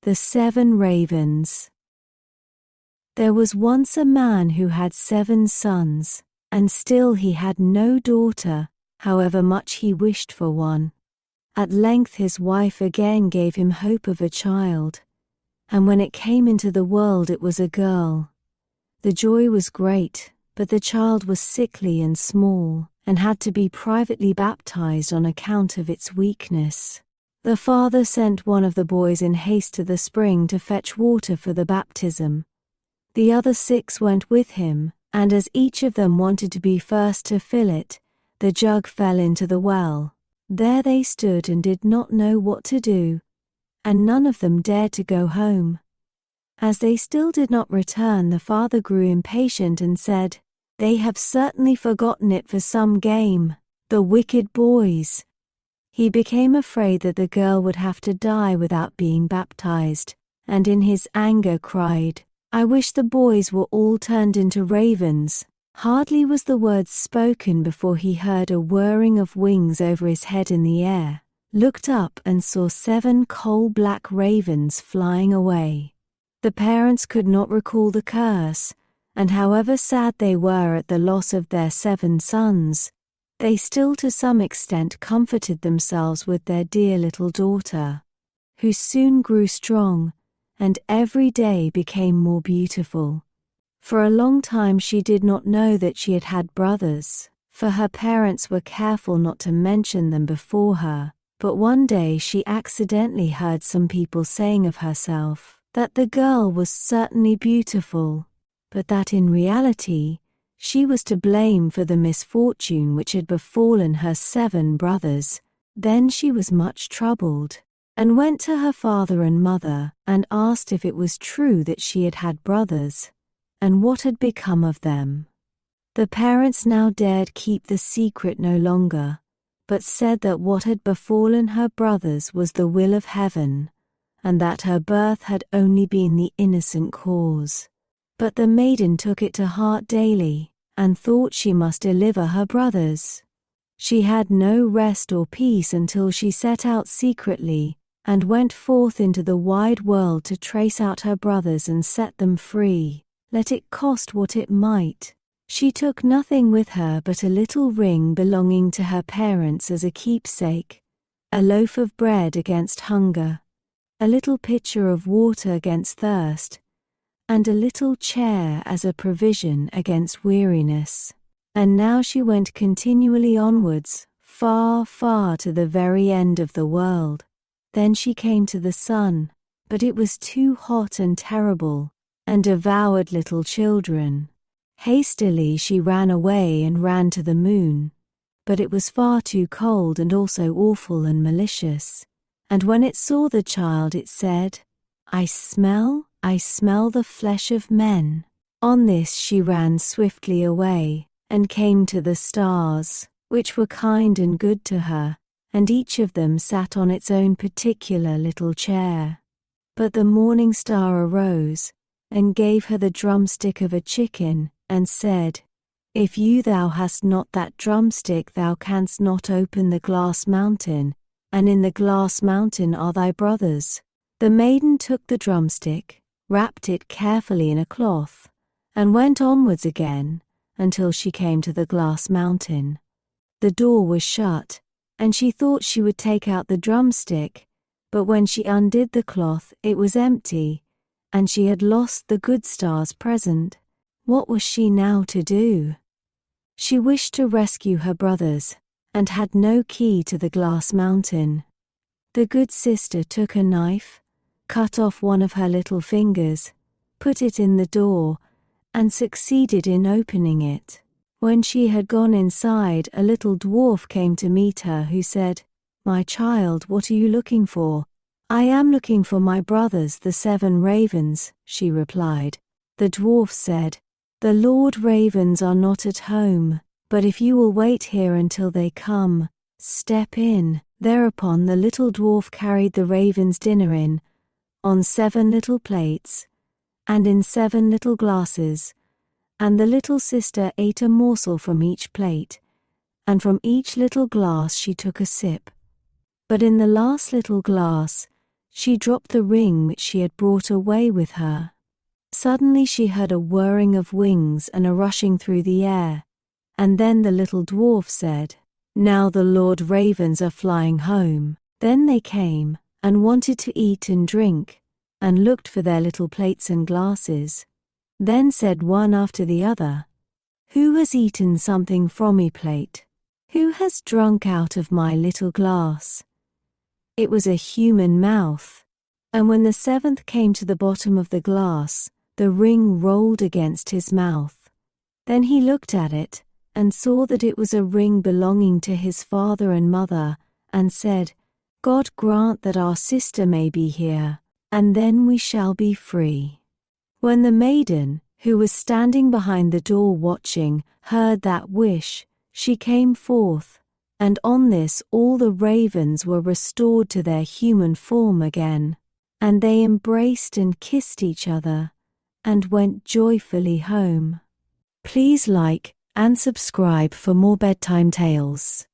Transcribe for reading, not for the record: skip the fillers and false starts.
The 7 Ravens. There was once a man who had 7 sons, and still he had no daughter, however much he wished for one. At length his wife again gave him hope of a child, and when it came into the world it was a girl. The joy was great, but the child was sickly and small, and had to be privately baptized on account of its weakness. The father sent one of the boys in haste to the spring to fetch water for the baptism. The other 6 went with him, and as each of them wanted to be first to fill it, the jug fell into the well. There they stood and did not know what to do, and none of them dared to go home. As they still did not return, the father grew impatient and said, "They have certainly forgotten it for some game, the wicked boys." He became afraid that the girl would have to die without being baptized, and in his anger cried, "I wish the boys were all turned into ravens." Hardly was the word spoken before he heard a whirring of wings over his head in the air, looked up and saw 7 coal-black ravens flying away. The parents could not recall the curse, and however sad they were at the loss of their 7 sons, they still to some extent comforted themselves with their dear little daughter, who soon grew strong, and every day became more beautiful. For a long time she did not know that she had had brothers, for her parents were careful not to mention them before her, but one day she accidentally heard some people saying of herself that the girl was certainly beautiful, but that in reality she was to blame for the misfortune which had befallen her 7 brothers. Then she was much troubled, and went to her father and mother and asked if it was true that she had had brothers, and what had become of them. The parents now dared keep the secret no longer, but said that what had befallen her brothers was the will of heaven, and that her birth had only been the innocent cause. But the maiden took it to heart daily, and thought she must deliver her brothers. She had no rest or peace until she set out secretly, and went forth into the wide world to trace out her brothers and set them free, let it cost what it might. She took nothing with her but a little ring belonging to her parents as a keepsake, a loaf of bread against hunger, a little pitcher of water against thirst, and a little chair as a provision against weariness. And now she went continually onwards, far, far to the very end of the world. Then she came to the sun, but it was too hot and terrible, and devoured little children. Hastily she ran away and ran to the moon, but it was far too cold and also awful and malicious. And when it saw the child it said, I smell the flesh of men." On this she ran swiftly away, and came to the stars, which were kind and good to her, and each of them sat on its own particular little chair. But the morning star arose, and gave her the drumstick of a chicken, and said, "If thou hast not that drumstick thou canst not open the glass mountain, and in the glass mountain are thy brothers." The maiden took the drumstick, wrapped it carefully in a cloth, and went onwards again until she came to the glass mountain. The door was shut, and she thought she would take out the drumstick, but when she undid the cloth it was empty, and she had lost the good star's present. What was she now to do? She wished to rescue her brothers, and had no key to the glass mountain. The good sister took a knife, cut off one of her little fingers, put it in the door, and succeeded in opening it. When she had gone inside, a little dwarf came to meet her, who said, "My child, what are you looking for?" "I am looking for my brothers, the 7 ravens," she replied. The dwarf said, "The Lord Ravens are not at home, but if you will wait here until they come, step in." Thereupon the little dwarf carried the ravens' dinner in, on 7 little plates, and in 7 little glasses, and the little sister ate a morsel from each plate, and from each little glass she took a sip. But in the last little glass She dropped the ring which she had brought away with her. Suddenly she heard a whirring of wings and a rushing through the air, and then the little dwarf said, "Now the Lord Ravens are flying home." Then they came, and wanted to eat and drink, and looked for their little plates and glasses. Then said one after the other, "Who has eaten something from my plate? Who has drunk out of my little glass?" It was a human mouth. And when the seventh came to the bottom of the glass, the ring rolled against his mouth. Then he looked at it, and saw that it was a ring belonging to his father and mother, and said, "God grant that our sister may be here, and then we shall be free." When the maiden, who was standing behind the door watching, heard that wish, she came forth, and on this all the ravens were restored to their human form again, and they embraced and kissed each other, and went joyfully home. Please like and subscribe for more bedtime tales.